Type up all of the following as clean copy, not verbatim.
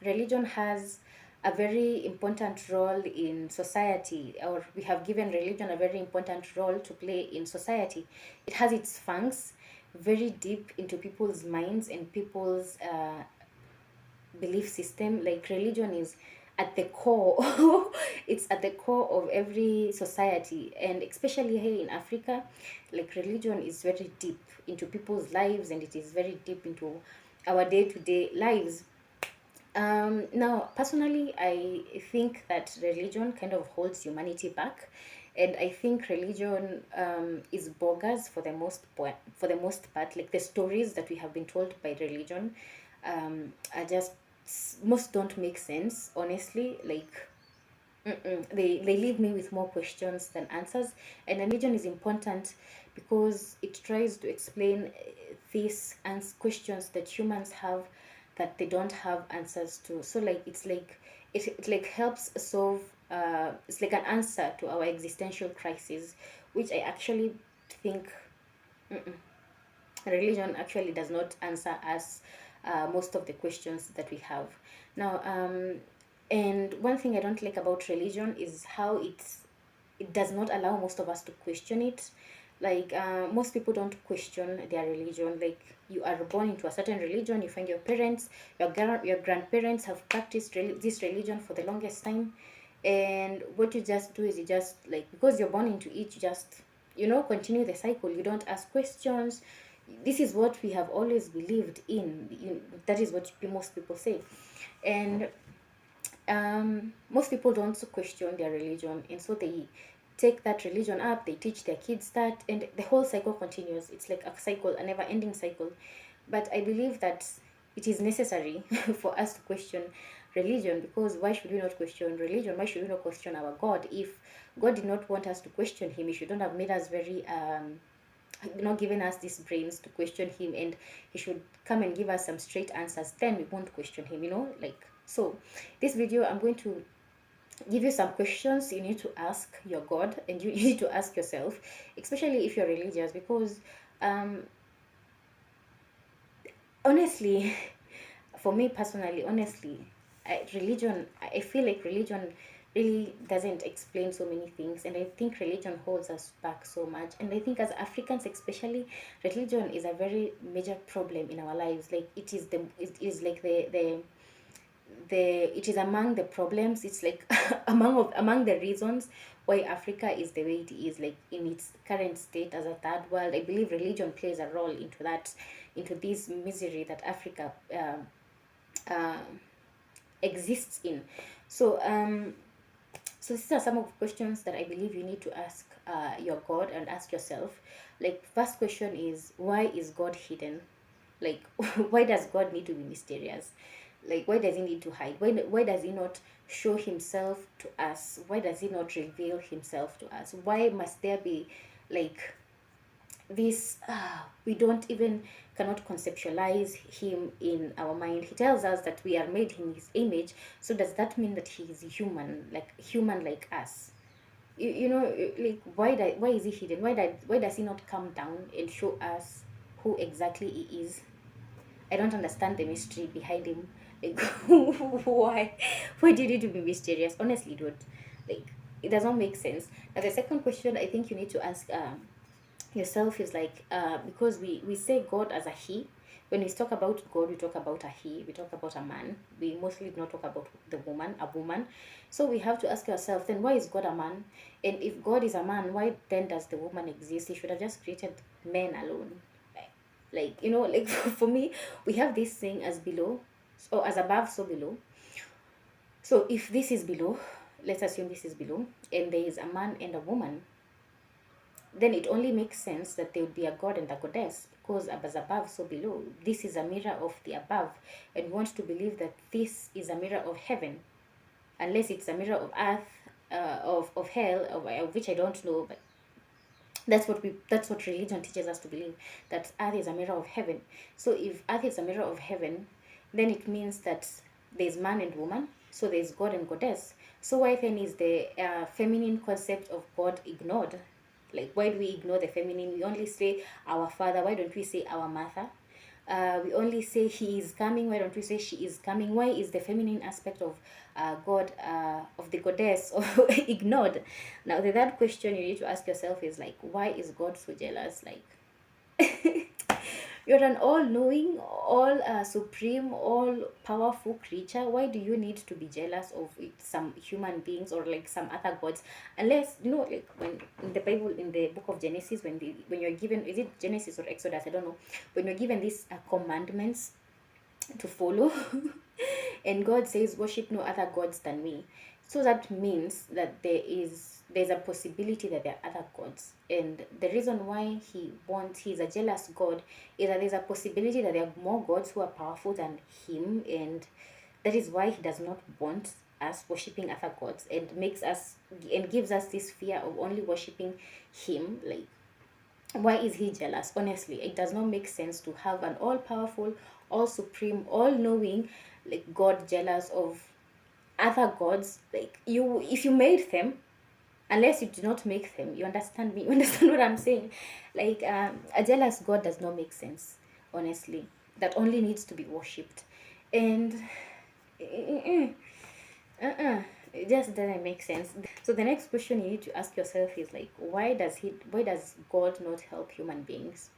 religion has a very important role in society, or we have given religion a very important role to play in society. It has its funks very deep into people's minds and people's belief system. Like religion is at the core, it's at the core of every society, and especially here in Africa, like religion is very deep into people's lives, and it is very deep into our day-to-day lives. Now, personally, I think that religion kind of holds humanity back, and I think religion is bogus for the most point. For the most part, like the stories that we have been told by religion, are just most don't make sense. Honestly, like they leave me with more questions than answers. And religion is important because it tries to explain these questions that humans have, that they don't have answers to. So like it like helps solve, it's like an answer to our existential crisis, which I actually think religion actually does not answer us most of the questions that we have now. And one thing I don't like about religion is how it does not allow most of us to question it. Like most people don't question their religion. Like you are born into a certain religion, you find your parents, your grandparents have practiced this religion for the longest time, and what you just do is you just, like, because you're born into it, you just, continue the cycle. You don't ask questions. This is what we have always believed in. That is what most people say. And most people don't question their religion, and so they take that religion up, they teach their kids that, and the whole cycle continues. It's like a cycle, a never ending cycle. But I believe that it is necessary for us to question religion, because why should we not question religion? Why should we not question our God? If God did not want us to question him, he shouldn't have made us very not given us these brains to question him, and he should come and give us some straight answers, then we won't question him, like. So this video, I'm going to give you some questions you need to ask your God, and you need to ask yourself, especially if you're religious, because um honestly, for me personally, honestly, I feel like religion really doesn't explain so many things, and I think religion holds us back so much. And I think as Africans especially, religion is a very major problem in our lives. Like it is like the it is among the problems. It's like among the reasons why Africa is the way it is, like in its current state as a third world. I believe religion plays a role into that, into this misery that Africa uh, exists in. So so these are some of the questions that I believe you need to ask your God and ask yourself. Like, first question is, why is God hidden? Like, why does God need to be mysterious? Like, why does he need to hide? Why does he not show himself to us? Why does he not reveal himself to us? Why must there be, like, this we don't even cannot conceptualize him in our mind? He tells us that we are made in his image, so does that mean that he is human like us? Like, why is he hidden? Why does he not come down and show us who exactly he is? I don't understand the mystery behind him. Like, why do you need to be mysterious? Honestly, dude, like, it does not make sense. Now the second question I think you need to ask yourself is like, because we say God as a he. When we talk about God, we talk about a he, we talk about a man. We mostly do not talk about a woman. So we have to ask ourselves, then why is God a man? And if God is a man, why then does the woman exist? He should have just created men alone. Like for me, we have this thing as below, or as above so below. So if this is below, let's assume this is below, and there is a man and a woman, then it only makes sense that there would be a god and a goddess, because as above so below, this is a mirror of the above, and we want to believe that this is a mirror of heaven, unless it's a mirror of earth, of hell, of which I don't know. But that's what religion teaches us to believe, that earth is a mirror of heaven. So if earth is a mirror of heaven, then it means that there's man and woman, so there's god and goddess. So why then is the feminine concept of God ignored? Like, why do we ignore the feminine? We only say our father. Why don't we say our mother? We only say he is coming. Why don't we say she is coming? Why is the feminine aspect of God, of the goddess, ignored? Now, the third question you need to ask yourself is like, why is God so jealous? Like, you're an all-knowing, all supreme, all-powerful creature. Why do you need to be jealous of some human beings or like some other gods? Unless you know, like when in the Bible, in the book of Genesis, when you're given, is it Genesis or Exodus? I don't know. When you're given these commandments to follow, and God says, "Worship no other gods than me." So that means that there's a possibility that there are other gods, and the reason why he's a jealous God is that there's a possibility that there are more gods who are powerful than him, and that is why he does not want us worshiping other gods, and makes us and gives us this fear of only worshiping him. Like, why is he jealous? Honestly, it does not make sense to have an all powerful, all supreme, all knowing like God jealous of other gods. Like, you, if you made them, unless you do not make them, you understand me, you understand what I'm saying? Like, a jealous God does not make sense, honestly. That only needs to be worshipped. And uh-uh, it just doesn't make sense. So the next question you need to ask yourself is like, why does God not help human beings?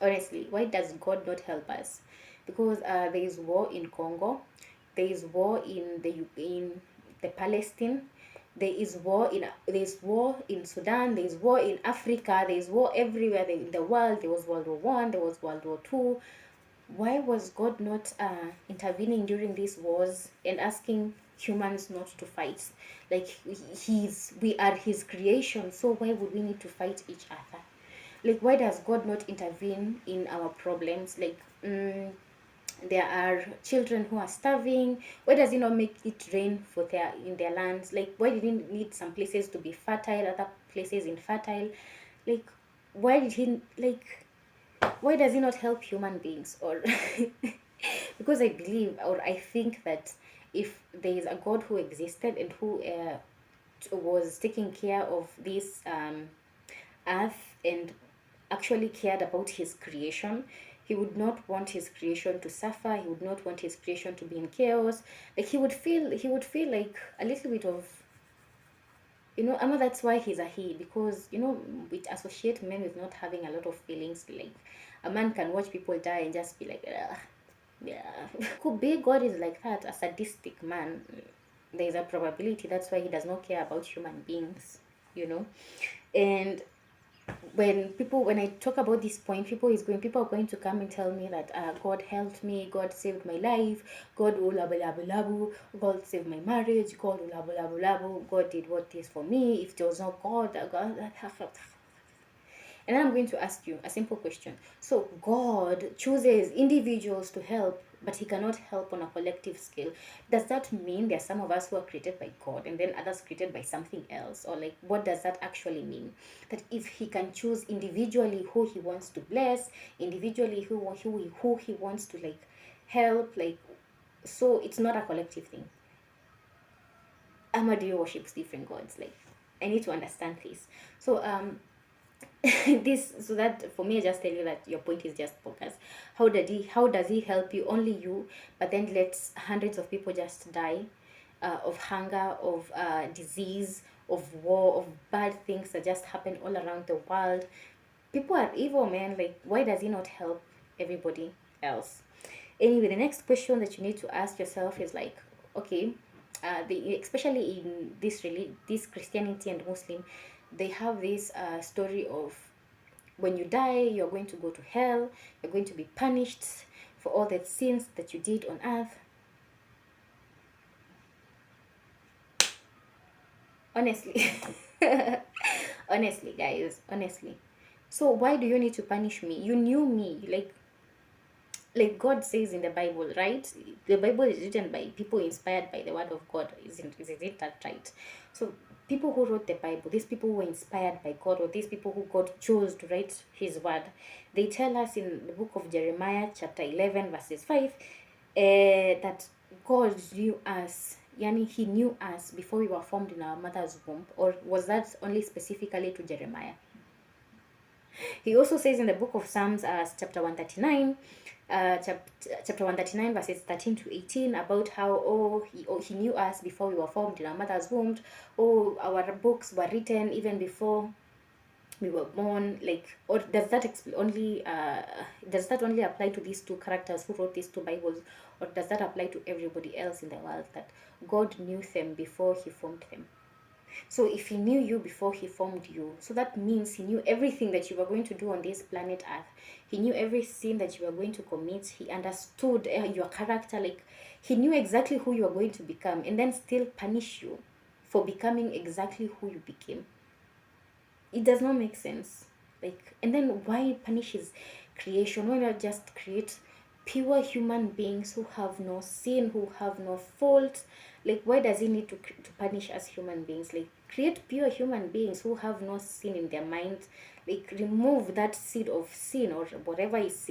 Honestly, why does God not help us? Because there is war in Congo, there is war in the Palestine, there is war in Sudan, there is war in Africa, there is war everywhere in the world. There was World War I, there was World War II. Why was God not intervening during these wars and asking humans not to fight? Like, we are his creation, so why would we need to fight each other? Like, why does God not intervene in our problems? Like, there are children who are starving. Why does he not make it rain for their in their lands? Like, why did he need some places to be fertile, other places infertile? Like, why did he like why does he not help human beings? Or because I believe, or I think that if there is a God who existed and who was taking care of this earth and actually cared about his creation, he would not want his creation to suffer. He would not want his creation to be in chaos. Like, he would feel like a little bit of, I know that's why he's a he, because we associate men with not having a lot of feelings. Like, a man can watch people die and just be like, ugh, yeah. Could be God is like that, a sadistic man. There's a probability that's why he does not care about human beings, you know. And when I talk about this point, people are going to come and tell me that God helped me, God saved my life, God ulabulabu, God saved my marriage, God ulabulabu, God did what this for me. If there was no God, and I'm going to ask you a simple question. So God chooses individuals to help, but he cannot help on a collective scale. Does that mean there are some of us who are created by God and then others created by something else? Or like, what does that actually mean? That if he can choose individually who he wants to bless, individually who he wants to like help, like, so it's not a collective thing. Amadio worships different gods. Like, I need to understand this. So this, so that for me, I just tell you that your point is just focus. How does he help you? Only you, but then lets hundreds of people just die of hunger, of disease, of war, of bad things that just happen all around the world. People are evil, man. Like, why does he not help everybody else? Anyway, the next question that you need to ask yourself is like, okay, especially in this Christianity and Muslim, they have this story of, when you die, you're going to go to hell, you're going to be punished for all the sins that you did on earth. Honestly, honestly, guys, honestly. So why do you need to punish me? You knew me, like God says in the Bible, right? The Bible is written by people inspired by the word of God. Isn't that right? So people who wrote the Bible, these people who were inspired by God, or these people who God chose to write his word, they tell us in the book of Jeremiah chapter 11 verses 5 that God knew us. Yani, he knew us before we were formed in our mother's womb. Or was that only specifically to Jeremiah? He also says in the book of Psalms, chapter 139, chapter 139, verses 13 to 18, about how, he knew us before we were formed in our mother's womb. Oh, our books were written even before we were born. Like, or does that only apply to these two characters who wrote these two Bibles, or does that apply to everybody else in the world, that God knew them before he formed them? So if he knew you before he formed you, so that means he knew everything that you were going to do on this planet Earth. He knew every sin that you were going to commit. He understood your character. Like, he knew exactly who you are going to become, and then still punish you for becoming exactly who you became. It does not make sense. Like, and then why punish his creation? Why not just create pure human beings who have no sin, who have no fault? Like, why does he need to punish us human beings? Like, create pure human beings who have no sin in their minds. Like, remove that seed of sin, or whatever he's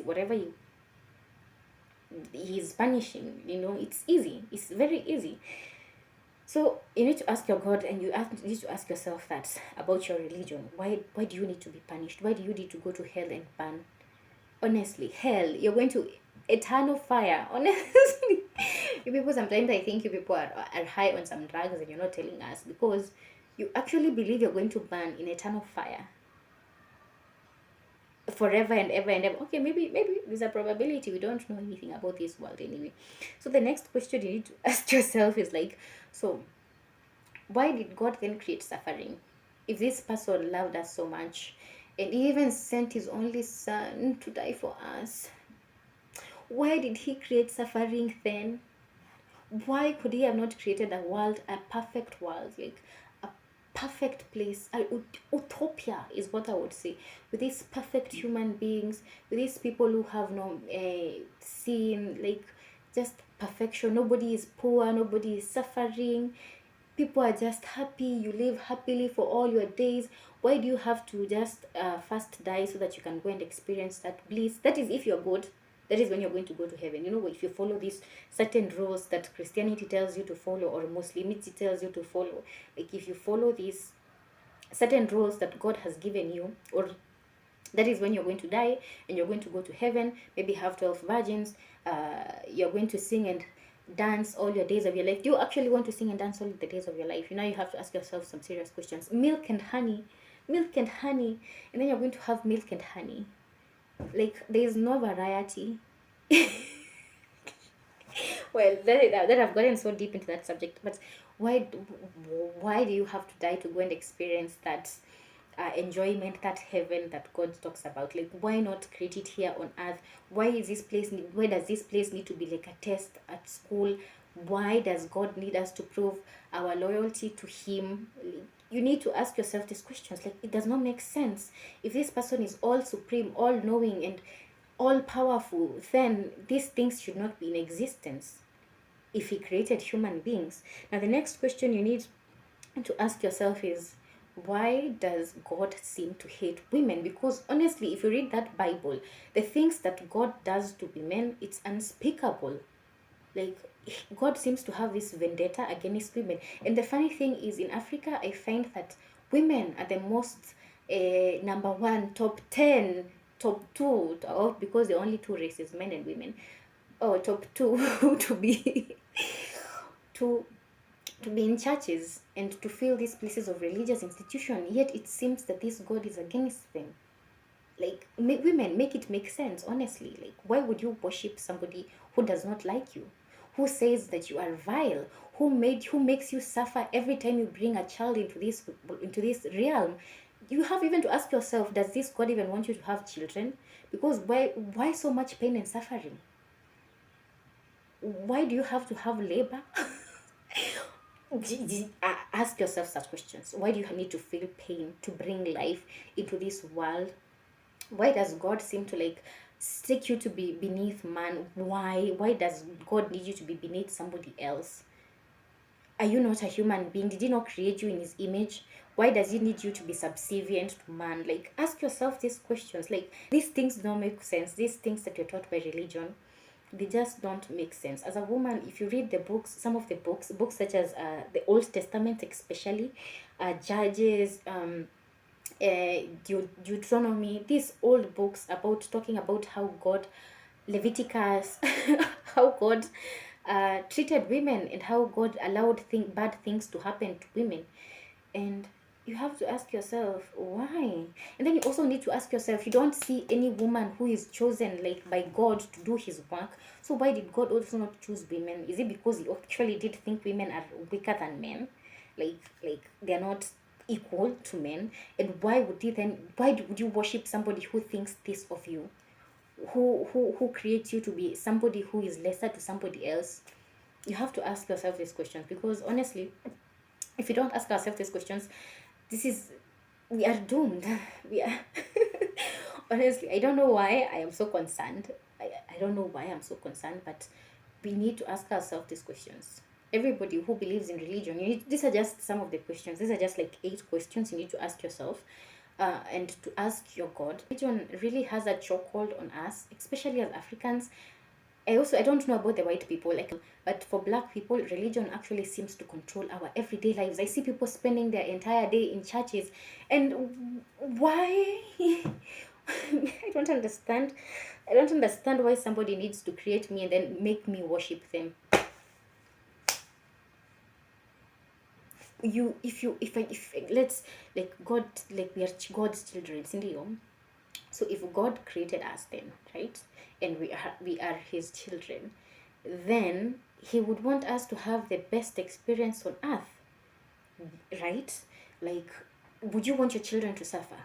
punishing. It's easy. It's very easy. So you need to ask your God, and need to ask yourself that about your religion. Why do you need to be punished? Why do you need to go to hell and burn? Honestly, hell, you're going to eternal fire. Honestly, you people, sometimes I think you people are high on some drugs and you're not telling us, because you actually believe you're going to burn in eternal fire forever and ever and ever. Okay, maybe there's a probability. We don't know anything about this world anyway. So the next question you need to ask yourself is like, so why did God then create suffering? If this person loved us so much and he even sent his only son to die for us, why did he create suffering then? Why could he have not created a world, a perfect world, like a perfect place, utopia is what I would say, with these perfect human beings, with these people who have no sin, like just perfection. Nobody is poor, nobody is suffering, people are just happy, you live happily for all your days. Why do you have to just first die so that you can go and experience that bliss? That is if you're good. That is when you're going to go to heaven. If you follow these certain rules that Christianity tells you to follow, or Muslimity tells you to follow, like if you follow these certain rules that God has given you, or that is when you're going to die and you're going to go to heaven, maybe have 12 virgins, you're going to sing and dance all your days of your life. Do you actually want to sing and dance all the days of your life? You have to ask yourself some serious questions. Milk and honey, and then you're going to have milk and honey. Like, there is no variety. Well, that I've gotten so deep into that subject, but why do you have to die to go and experience that enjoyment, that heaven that God talks about? Like, why not create it here on earth? Why does this place need to be like a test at school? Why does God need us to prove our loyalty to him? You need to ask yourself these questions. Like, it does not make sense. If this person is all supreme, all knowing, and all powerful, then these things should not be in existence if he created human beings. Now, the next question you need to ask yourself is, why does God seem to hate women? Because honestly, if you read that Bible, the things that God does to women, it's unspeakable. Like, God seems to have this vendetta against women. And the funny thing is, in Africa, I find that women are the most number one, top 10, top two, because there are only two races, men and women. Oh, top two to be to to be in churches and to fill these places of religious institution. Yet it seems that this God is against them. Like, women, make it make sense. Honestly, like, why would you worship somebody who does not like you, who says that you are vile, who makes you suffer every time you bring a child into this realm? You have even to ask yourself, does this God even want you to have children? Because why so much pain and suffering? Why do you have to have labor? Ask yourself such questions. Why do you need to feel pain to bring life into this world? Why does God seem to like take you to be beneath man? Why does God need you to be beneath somebody else? Are you not a human being? Did he not create you in his image? Why does he need you to be subservient to man? Like, ask yourself these questions. Like, these things don't make sense. These things that you're taught by religion, they just don't make sense. As a woman, if you read the books, some of the books such as the Old Testament, especially Judges, Deuteronomy, these old books about talking about how God, Leviticus, how God treated women and how God allowed bad things to happen to women. And you have to ask yourself why. And then you also need to ask yourself, you don't see any woman who is chosen like by God to do his work, so why did God also not choose women? Is it because he actually did think women are weaker than men, like they're not equal to men? And why would you worship somebody who thinks this of you, who creates you to be somebody who is lesser to somebody else? You have to ask yourself these questions, because honestly, if you don't ask ourselves these questions, this is we are doomed. We are honestly, I don't know why I am so concerned. I don't know why I'm so concerned, but we need to ask ourselves these questions. Everybody who believes in religion, these are just some of the questions. These are just like 8 questions you need to ask yourself, and to ask your God. Religion really has a chokehold on us, especially as Africans. I don't know about the white people, like, but for black people, religion actually seems to control our everyday lives. I see people spending their entire day in churches, and why? I don't understand. I don't understand why somebody needs to create me and then make me worship them. If let's, like, God, like, we are God's children, Cindy. So if God created us, then, right, and we are his children, then he would want us to have the best experience on earth, right? Like, would you want your children to suffer?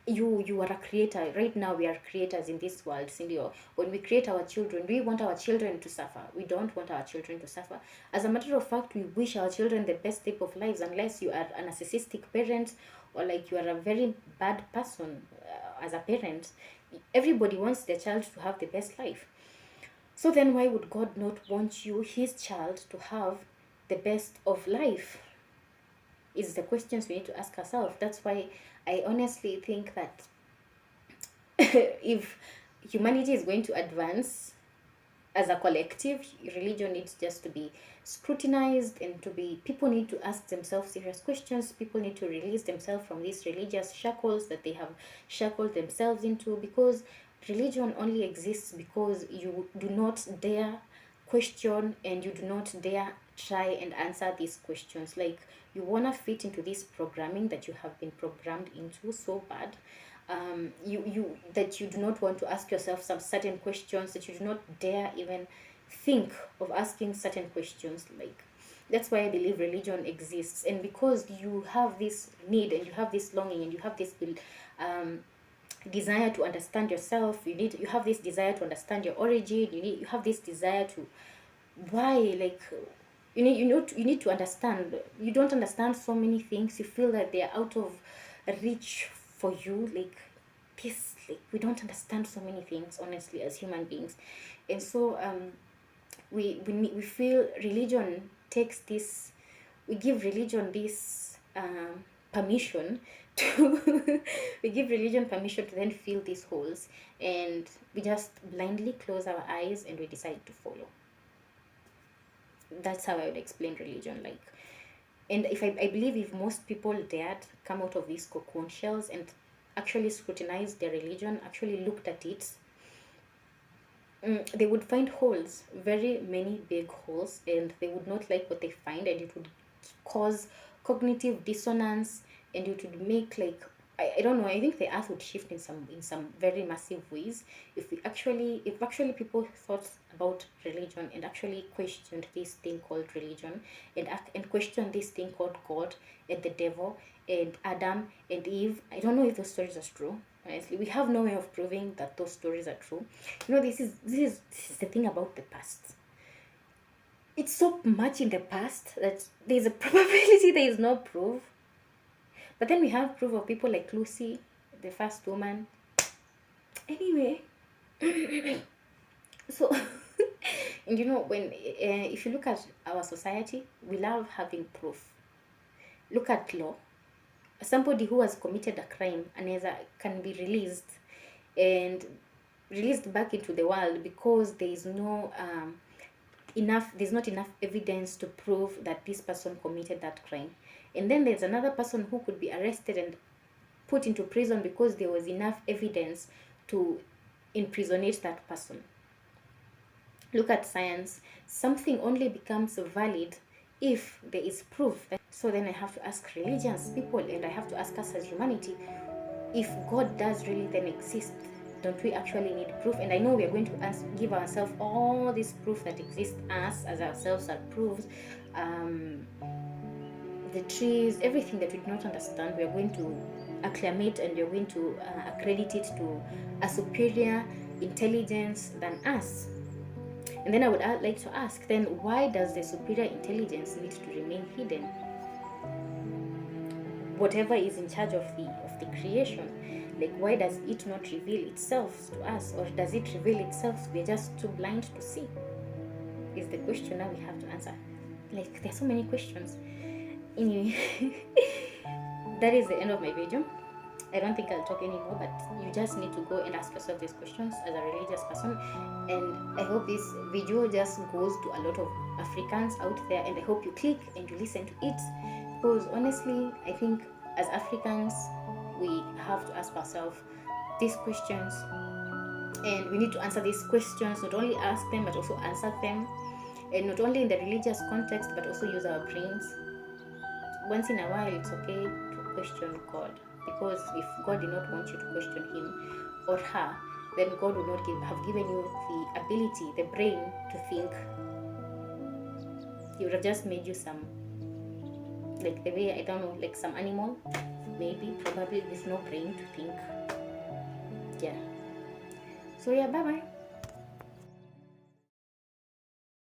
You are a creator. Right now we are creators in this world, Cindy. When we create our children, we want our children to suffer. We don't want our children to suffer. As a matter of fact, we wish our children the best type of lives, unless you are a narcissistic parent, or like you are a very bad person as a parent. Everybody wants their child to have the best life. So then why would God not want you, his child, to have the best of life? Is the questions we need to ask ourselves. That's why I honestly think that if humanity is going to advance as a collective, religion needs just to be scrutinized, and to be, people need to ask themselves serious questions. People need to release themselves from these religious shackles that they have shackled themselves into, because religion only exists because you do not dare question, and you do not dare try and answer these questions. Like, you want to fit into this programming that you have been programmed into so bad, you that you do not want to ask yourself some certain questions, that you do not dare even think of asking certain questions. Like, that's why I believe religion exists. And because you have this need, and you have this longing, and you have this um, desire to understand yourself, you have this desire to understand your origin, you have this desire to, why, like, you need to understand. You don't understand so many things, you feel that they are out of reach for you, like this, like, we don't understand so many things, honestly, as human beings. And so we feel religion takes this, we give religion this permission to we give religion permission to then fill these holes, and we just blindly close our eyes and we decide to follow. That's how I would explain religion. Like, and if I believe if most people dared come out of these cocoon shells and actually scrutinized their religion, actually looked at it, they would find holes, very many big holes, and they would not like what they find, and it would cause cognitive dissonance, and it would make, like, I don't know, I think the earth would shift in some very massive ways if actually people thought about religion and actually questioned this thing called religion, and questioned this thing called God and the devil and Adam and Eve. I don't know if those stories are true. Honestly, we have no way of proving that those stories are true. This is the thing about the past. It's so much in the past that there's a probability there is no proof. But then we have proof of people like Lucy, the first woman. Anyway, so and when if you look at our society, we love having proof. Look at law. Somebody who has committed a crime and can be released and released back into the world because there is no there's not enough evidence to prove that this person committed that crime. And then there's another person who could be arrested and put into prison because there was enough evidence to imprisonate that person. Look at science. Something only becomes valid if there is proof. So then I have to ask religious people, and I have to ask us as humanity, if God does really then exist, don't we actually need proof? And I know we are going to give ourselves all this proof that exists, us as ourselves are proofs. The trees, everything that we do not understand, we are going to acclimate, and we are going to accredit it to a superior intelligence than us. And then I would like to ask, then why does the superior intelligence need to remain hidden? Whatever is in charge of the creation, like, why does it not reveal itself to us, or does it reveal itself, we're just too blind to see? Is the question now we have to answer. Like, there's so many questions. Anyway, that is the end of my video. I don't think I'll talk anymore, but you just need to go and ask yourself these questions as a religious person. And I hope this video just goes to a lot of Africans out there, and I hope you click and you listen to it, because honestly, I think as Africans, we have to ask ourselves these questions, and we need to answer these questions, not only ask them, but also answer them, and not only in the religious context, but also use our brains. Once in a while, it's okay to question God, because if God did not want you to question him or her, then God would not have given you the ability, the brain to think. He would have just made you some, like the way, I don't know, like some animal, maybe, probably with no brain to think. Yeah. So yeah, bye bye.